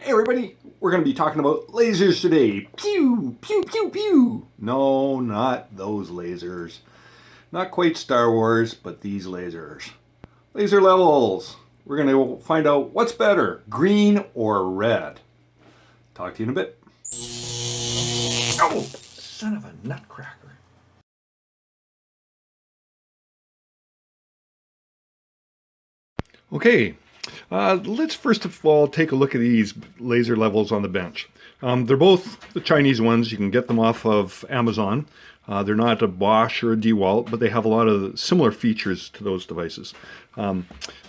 Hey everybody, we're going to be talking about lasers today. Pew, pew, pew, pew. No, not those lasers. Not quite Star Wars, but these lasers. Laser levels. We're going to find out what's better, green or red. Talk to you in a bit. Oh, son of a nutcracker. Okay, let's first of all take a look at these laser levels on the bench. They're both the Chinese ones. You can get them off of Amazon. They're not a Bosch or a DeWalt, but they have a lot of similar features to those devices.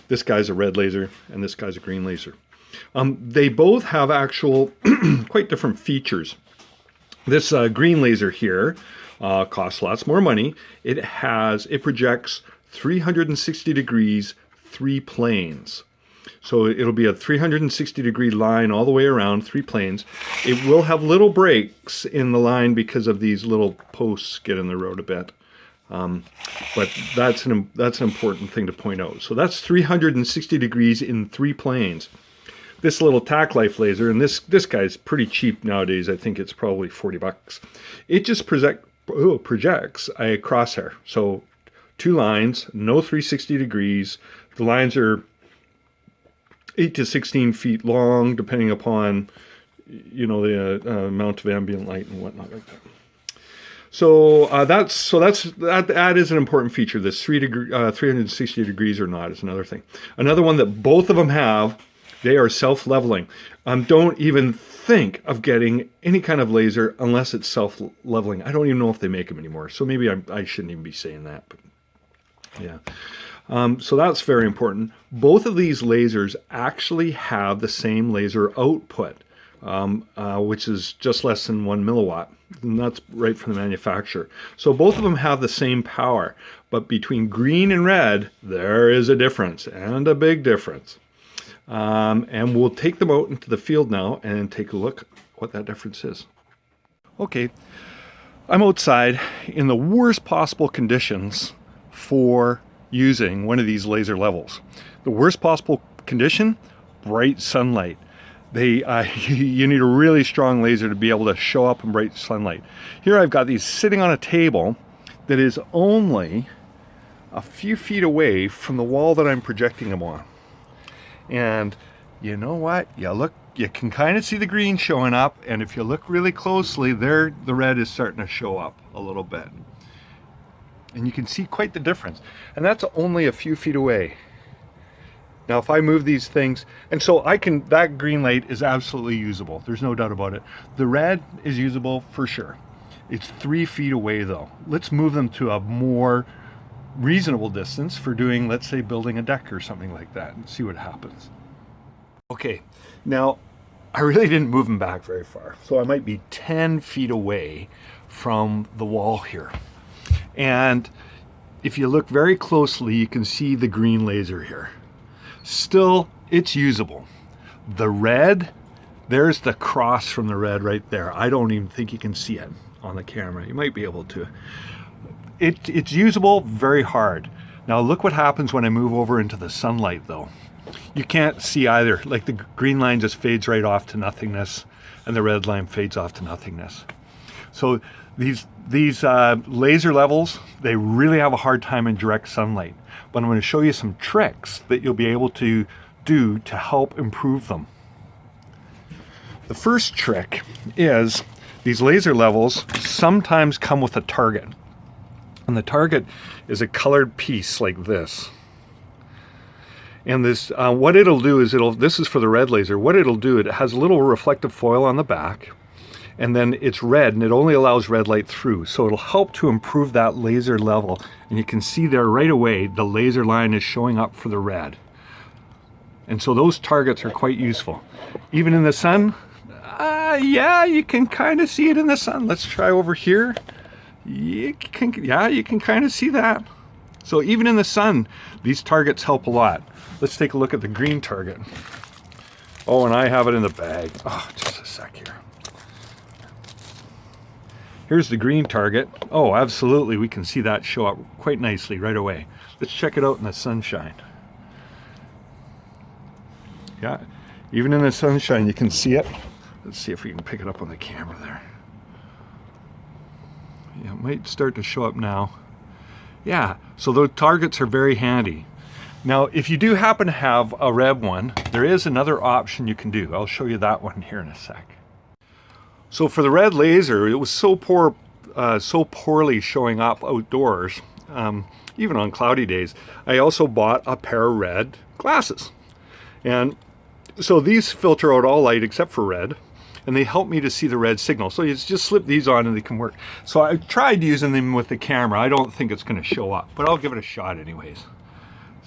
This guy's a red laser and this guy's a green laser. They both have actual quite different features. This green laser here costs lots more money. It projects 360 degrees, 3 planes. So it'll be a 360 degree line all the way around, 3 planes. It will have little breaks in the line because of these little posts get in the road a bit. But that's an important thing to point out. So that's 360 degrees in 3 planes. This little TacLife laser, and this guy's pretty cheap nowadays. I think it's probably $40. It just projects a crosshair. So 2 lines, no 360 degrees. The lines are 8 to 16 feet long, depending upon, the amount of ambient light and whatnot like that. So that is an important feature. This 360 degrees or not is another thing. Another one that both of them have, they are self-leveling. Don't even think of getting any kind of laser unless it's self-leveling. I don't even know if they make them anymore. So maybe I shouldn't even be saying that. But yeah. So that's very important. Both of these lasers actually have the same laser output, which is just less than 1 milliwatt. And that's right from the manufacturer. So both of them have the same power, but between green and red, there is a difference, and a big difference. And we'll take them out into the field now and take a look what that difference is. Okay, I'm outside in the worst possible conditions for using one of these laser levels. The worst possible condition, bright sunlight. You need a really strong laser to be able to show up in bright sunlight. Here I've got these sitting on a table that is only a few feet away from the wall that I'm projecting them on. And you know what? You can kind of see the green showing up, and if you look really closely, the red is starting to show up a little bit. And you can see quite the difference. And that's only a few feet away. Now if I move these things, and so that green light is absolutely usable. There's no doubt about it. The red is usable for sure. It's 3 feet away though. Let's move them to a more reasonable distance for doing, let's say, building a deck or something like that, and see what happens. Okay, now I really didn't move them back very far. So I might be 10 feet away from the wall here. And if you look very closely, you can see the green laser here. Still, it's usable. The red, there's the cross from the red right there. I don't even think you can see it on the camera. You might be able to. It's usable, very hard. Now look what happens when I move over into the sunlight though. You can't see either. Like the green line just fades right off to nothingness, and the red line fades off to nothingness. So these laser levels, they really have a hard time in direct sunlight. But I'm going to show you some tricks that you'll be able to do to help improve them. The first trick is these laser levels sometimes come with a target. And the target is a colored piece like this. And this, what it'll do is this is for the red laser. What it'll do, it has a little reflective foil on the back. And then it's red, and it only allows red light through. So it'll help to improve that laser level. And you can see there right away, the laser line is showing up for the red. And so those targets are quite useful. Even in the sun, yeah, you can kind of see it in the sun. Let's try over here. You can kind of see that. So even in the sun, these targets help a lot. Let's take a look at the green target. Oh, and I have it in the bag. Oh, just a sec here. Here's the green target. Oh, absolutely, we can see that show up quite nicely right away. Let's check it out in the sunshine. Yeah, Even in the sunshine, you can see it. Let's see if we can pick it up on the camera there. Yeah, it might start to show up now. Yeah, so those targets are very handy. Now, if you do happen to have a red one, there is another option you can do. I'll show you that one here in a sec. So for the red laser, it was so poorly showing up outdoors, even on cloudy days. I also bought a pair of red glasses. And so these filter out all light except for red, and they help me to see the red signal. So you just slip these on and they can work. So I tried using them with the camera. I don't think it's going to show up, but I'll give it a shot anyways.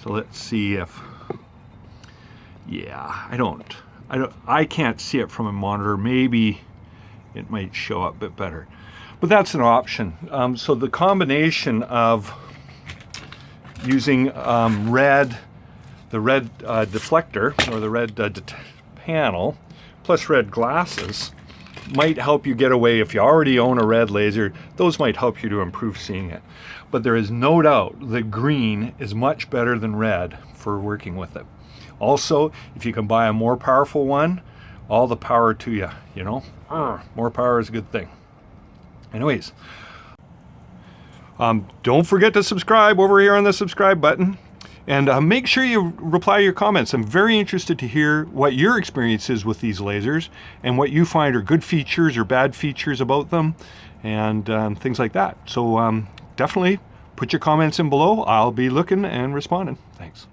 So let's see if, yeah, I can't see it from a monitor. Maybe it might show up a bit better, but that's an option. So the combination of using the red deflector or the red panel plus red glasses might help you get away. If you already own a red laser, those might help you to improve seeing it. But there is no doubt that green is much better than red for working with it. Also, if you can buy a more powerful one, all the power to you, you know? More power is a good thing. Anyways, don't forget to subscribe over here on the subscribe button. And make sure you reply your comments. I'm very interested to hear what your experience is with these lasers and what you find are good features or bad features about them and things like that. So definitely put your comments in below. I'll be looking and responding. Thanks.